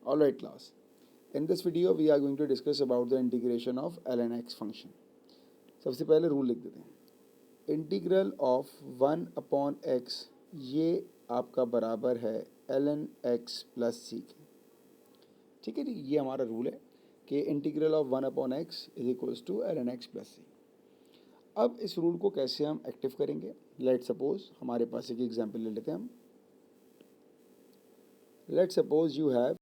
Alright class, in this video we are going to discuss about the integration of ln x function. सबसे पहले rule लिख देते हैं, integral of 1 upon x ये आपका बराबर है ln x प्लस सी के. ठीक है जी, ये हमारा रूल है कि integral of 1 upon x is equals to ln x plus C. अब इस रूल को कैसे हम एक्टिव करेंगे? लेट सपोज हमारे पास एक एग्जाम्पल ले लेते हैं हम. Let suppose you have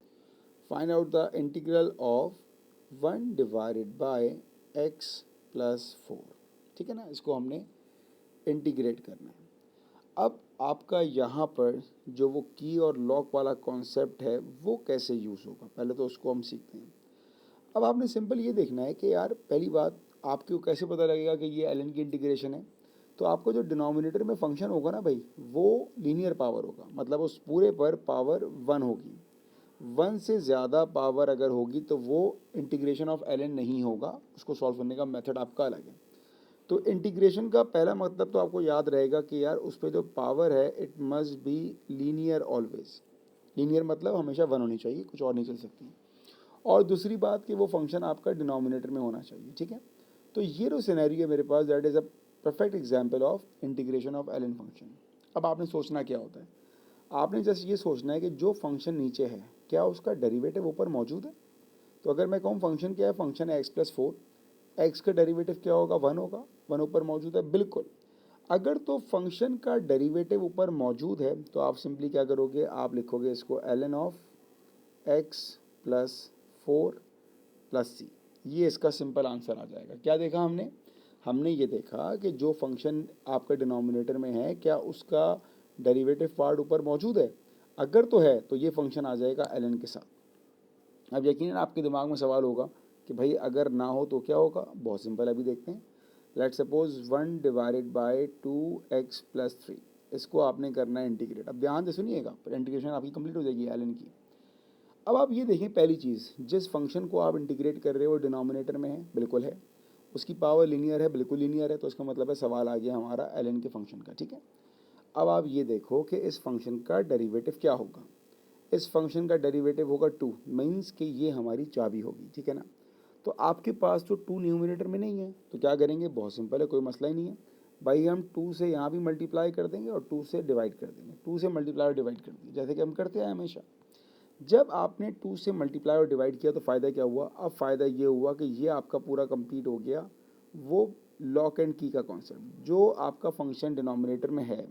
find out the integral of 1 divided by x plus 4. ठीक है ना, इसको हमने इंटीग्रेट करना है. अब आपका यहाँ पर जो वो की और लॉग वाला कॉन्सेप्ट है वो कैसे यूज़ होगा, पहले तो उसको हम सीखते हैं. अब आपने सिंपल ये देखना है कि यार पहली बात आपको कैसे पता लगेगा कि ये एल की इंटीग्रेशन है. तो आपको जो डिनोमिनेटर में फंक्शन होगा ना भाई, वो लीनियर पावर होगा, मतलब उस पूरे पर पावर 1 होगी. 1 से ज़्यादा पावर अगर होगी तो वो इंटीग्रेशन ऑफ एल नहीं होगा, उसको सॉल्व करने का मेथड आपका अलग है. तो इंटीग्रेशन का पहला मतलब तो आपको याद रहेगा कि यार उस पर जो पावर है it must be linear always. Linear मतलब हमेशा 1 होनी चाहिए, कुछ और नहीं चल सकती. और दूसरी बात कि वो फंक्शन आपका डिनोमिनेटर में होना चाहिए. ठीक है, तो ये जो सिनेरियो है मेरे पास, that is a perfect example of integration of L function. अब आपने सोचना क्या होता है, आपने जस्ट ये सोचना है कि जो फंक्शन नीचे है क्या उसका डेरिवेटिव ऊपर मौजूद है. तो अगर मैं कहूँ फंक्शन क्या है, फंक्शन है एक्स प्लस 4, एक्स का डेरिवेटिव क्या होगा, 1 होगा. 1 ऊपर मौजूद है, बिल्कुल. अगर तो फंक्शन का डेरिवेटिव ऊपर मौजूद है तो आप सिंपली क्या करोगे, आप लिखोगे इसको L of X plus 4 plus C. ये इसका सिंपल आंसर आ जाएगा. क्या देखा हमने? हमने ये देखा कि जो फंक्शन आपका डिनोमिनेटर में है क्या उसका डेरिवेटिव पार्ट ऊपर मौजूद है. अगर तो है तो ये फंक्शन आ जाएगा एल के साथ. अब यकीनन आपके दिमाग में सवाल होगा कि भाई अगर ना हो तो क्या होगा. बहुत सिंपल, अभी देखते हैं. Let suppose 1 divided by 2x plus 3, इसको आपने करना है इंटीग्रेट. अब ध्यान से सुनिएगा, इंटीग्रेशन आपकी कंप्लीट हो जाएगी एल की. अब आप ये देखें, पहली चीज़, जिस फंक्शन को आप इंटीग्रेट कर रहे हो वो डिनोमिनेटर में है, बिल्कुल है. उसकी पावर लीनियर है, बिल्कुल लीनियर है. तो इसका मतलब है सवाल आ गया हमारा एल के फंक्शन का. ठीक है, अब आप ये देखो कि इस फंक्शन का डेरिवेटिव क्या होगा. इस फंक्शन का डेरिवेटिव होगा 2, मीन्स कि ये हमारी चाबी होगी. ठीक है ना. तो आपके पास तो 2 न्यूमिनेटर में नहीं है, तो क्या करेंगे, बहुत सिंपल है, कोई मसला ही नहीं है भाई. हम 2 से यहाँ भी मल्टीप्लाई कर देंगे और 2 से डिवाइड कर देंगे. 2 से मल्टीप्लाई और डिवाइड कर देंगे जैसे कि हम करते हैं हमेशा. जब आपने 2 से मल्टीप्लाई और डिवाइड किया तो फ़ायदा क्या हुआ, अब फ़ायदा ये हुआ कि ये आपका पूरा कंप्लीट हो गया वो लॉक एंड की का कॉन्सेप्ट. जो आपका फंक्शन डिनोमिनेटर में है,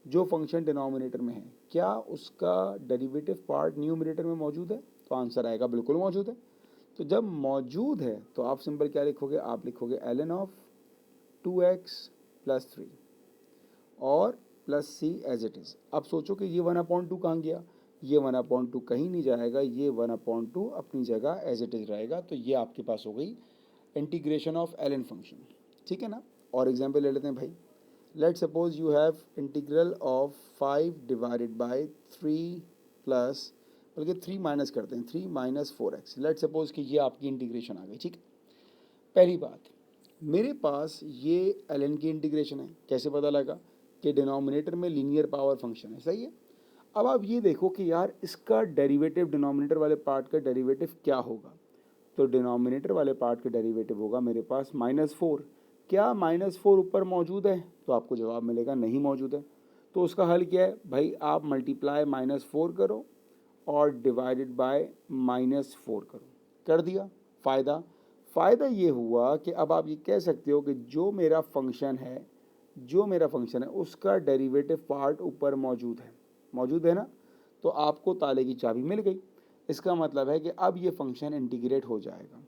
जो फंक्शन डिनोमिनेटर में है क्या उसका डेरिवेटिव पार्ट न्यूमिनेटर में मौजूद है. तो आंसर आएगा बिल्कुल मौजूद है. तो जब मौजूद है तो आप सिंपल क्या लिखोगे, आप लिखोगे एल ऑफ 2x प्लस 3 और plus c as it is. अब सोचो कि ये 1/2 कहाँ गया, ये 1/2 कहीं नहीं जाएगा, ये 1/2 अपनी जगह एज इट इज़ रहेगा. तो ये आपके पास हो गई इंटीग्रेशन ऑफ एल फंक्शन. ठीक है ना. और एग्जाम्पल ले लेते हैं भाई. Let suppose you have integral of 5 divided by 3 plus, बल्कि 3 माइनस करते हैं, 3 माइनस 4x. लेट सपोज कि ये आपकी इंटीग्रेशन आ गई. ठीक है, पहली बात, मेरे पास ये एल की इंटीग्रेशन है. कैसे पता लगा कि डिनोमिनेटर में लीनियर पावर फंक्शन है. सही है. अब आप ये देखो कि यार इसका डेरिवेटिव, डिनोमिनेटर वाले पार्ट का डेरिवेटिव क्या होगा. तो डिनोमिनेटर वाले पार्ट का डेरिवेटिव होगा मेरे पास -4. क्या -4 ऊपर मौजूद है? तो आपको जवाब मिलेगा नहीं मौजूद है. तो उसका हल क्या है भाई, आप मल्टीप्लाई -4 करो और डिवाइडेड बाय -4 करो. कर दिया. फ़ायदा, फ़ायदा ये हुआ कि अब आप ये कह सकते हो कि जो मेरा फंक्शन है, जो मेरा फंक्शन है उसका डेरिवेटिव पार्ट ऊपर मौजूद है. मौजूद है ना. तो आपको ताले की चाबी मिल गई. इसका मतलब है कि अब ये फंक्शन इंटीग्रेट हो जाएगा.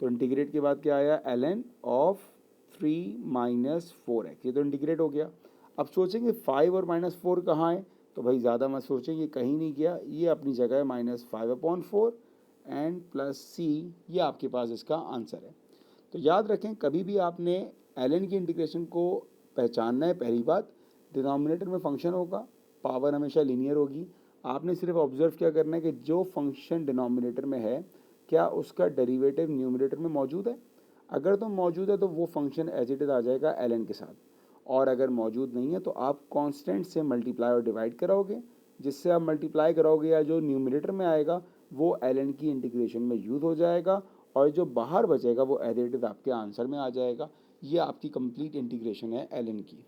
तो इंटीग्रेट के बाद क्या आया, एल ऑफ 3 माइनस 4x. ये तो इंटीग्रेट हो गया. अब सोचेंगे 5 और -4 कहाँ है, तो भाई ज़्यादा मत सोचेंगे, कहीं नहीं गया, ये अपनी जगह है -5/4 एंड प्लस सी. ये आपके पास इसका आंसर है. तो याद रखें, कभी भी आपने एल की इंटीग्रेशन को पहचानना है. पहली बात, डिनोमिनेटर में फंक्शन होगा, पावर हमेशा लीनियर होगी. आपने सिर्फ ऑब्जर्व क्या करना है कि जो फंक्शन डिनोमिनेटर में है क्या उसका डेरिवेटिव न्यूमिनेटर में मौजूद है. अगर तो मौजूद है तो वो फंक्शन एज इट इज आ जाएगा एल के साथ. और अगर मौजूद नहीं है तो आप कांस्टेंट से मल्टीप्लाई और डिवाइड कराओगे. जिससे आप मल्टीप्लाई कराओगे या जो न्यूमिनेटर में आएगा वो ln की इंटीग्रेशन में यूज़ हो जाएगा और जो बाहर बचेगा वो एज इट इज़ आपके आंसर में आ जाएगा। ये आपकी कंप्लीट इंटीग्रेशन है ln की।